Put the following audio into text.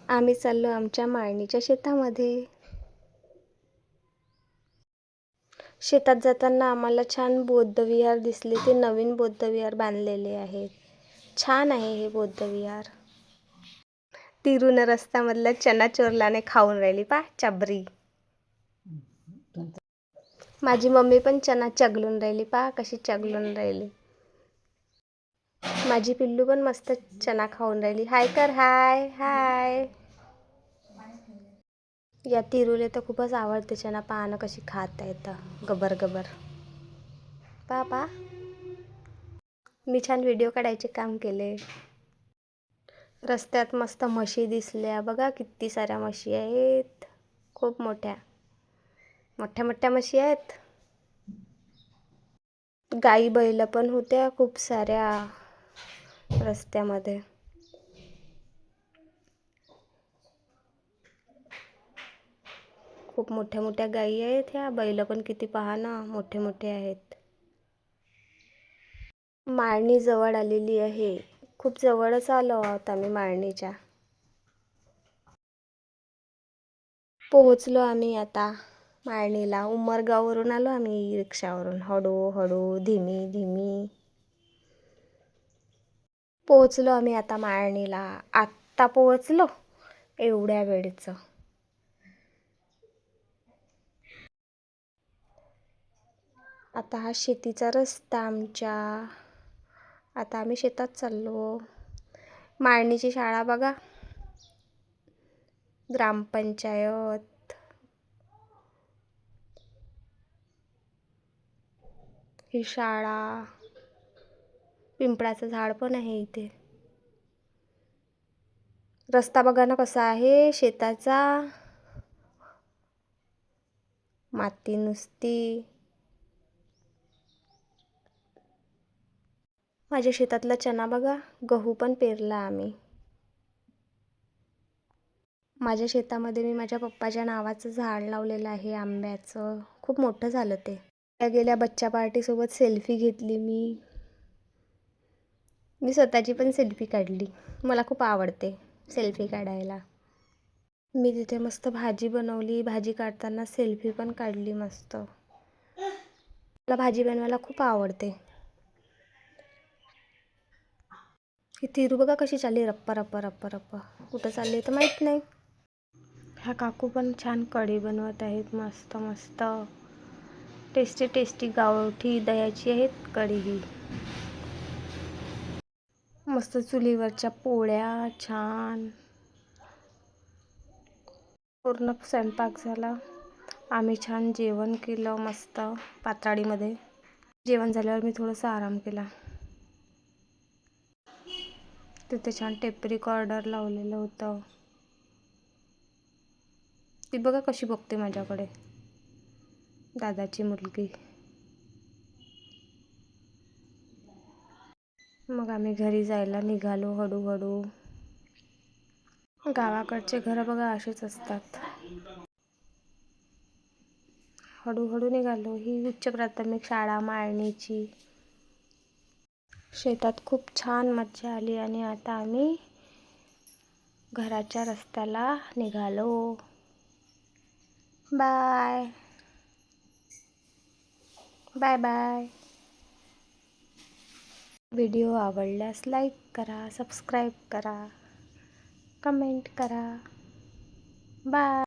आम्ही चाललो आमच्या माळणीच्या शेतामध्ये. शेतात जाताना आम्हाला छान बौद्धविहार दिसले. ते नवीन बौद्धविहार बांधलेले आहे. छान आहे हे बौद्धविहार. तिरून रस्त्यामधल्या चना चोरल्याने खाऊन राहिली पा चबरी. माझी मम्मी पण चना चगलून राहिली पा कशी चगलून राहिली. माझी पिल्लू पण मस्त चना खाऊन राहिली. हाय कर, हाय हाय. या तिरूले तर खूपच आवडते चना. पाहणं कशी खात येतं गबर गबर. पा मी छान व्हिडिओ काढायचे काम केले. रस्त्यात मस्त म्हशी दिसल्या बघा. किती साऱ्या म्हशी आहेत. खूप मोठ्या मोठ्या म्हशी आहेत. गाई बैल पण होत्या खूप साऱ्या रस्त्यामध्ये. खूप मोठ्या गाई आहेत. ह्या बैल पण किती पहा ना, मोठे आहेत. माळणी जवळ आलेली आहे. खूप जवळच आलो आहोत आम्ही माळणीच्या. पोहोचलो आम्ही आता माळणीला. उमरगाववरून आलो आम्ही रिक्षावरून. हळू धीमी पोहोचलो आम्ही आता माळणीला. आत्ता पोहोचलो एवढ्या वेळचं. आता हा शेतीचा रस्ता आमच्या. आता आम्ही शेतात चाललो. माळणीची शाळा बघा. ग्रामपंचायत. ही शाळा. पिंपळाचं झाड पण आहे इथे. रस्ता बघा ना कसा आहे शेताचा. माती नुसती. माझ्या शेतातला चना बघा. गहू पण पेरला आम्ही. माझ्या शेतामध्ये मी माझ्या पप्पाच्या नावाचं झाड लावलेलं आहे आंब्याचं. खूप मोठं झालं ते. गेल्या बच्चा पार्टीसोबत सेल्फी घेतली मी स्वतःची पण सेल्फी काढली. मला खूप आवडते सेल्फी काढायला. मी तिथे मस्त भाजी बनवली. भाजी काढताना सेल्फी पण काढली मस्त. मला भाजी बनवायला खूप आवडते. ही तिरू बघा कशी चालली रप्पा. कुठं चालली तर माहीत नाही. ह्या काकू पण छान कढी बनवत आहेत. मस्त टेस्टी गावठी दह्याची आहेत कढी ही. मस्त चुलीवरच्या पोळ्या छान. पूर्ण स्वयंपाक झाला. आम्ही छान जेवण केलं मस्त पाताळीमध्ये. जेवण झाल्यावर मी थोडासा आराम केला. तिथे छान टेप रेकॉर्डर लावलेलं होतं. ती बघा कशी बघते माझ्याकडे, दादाची मुलगी. मग आम्ही घरी जायला निघालो हळूहळू. गावाकडचे घर बघा असेच असतात. हळूहळू निघालो. ही उच्च प्राथमिक शाळा माळणीची. शेतात खूप छान मज्जा आली आणि आता आम्ही घराच्या रस्त्याला निघालो. बाय. व्हिडिओ आवडल्यास लाईक करा, सबस्क्राईब करा, कमेंट करा. बाय.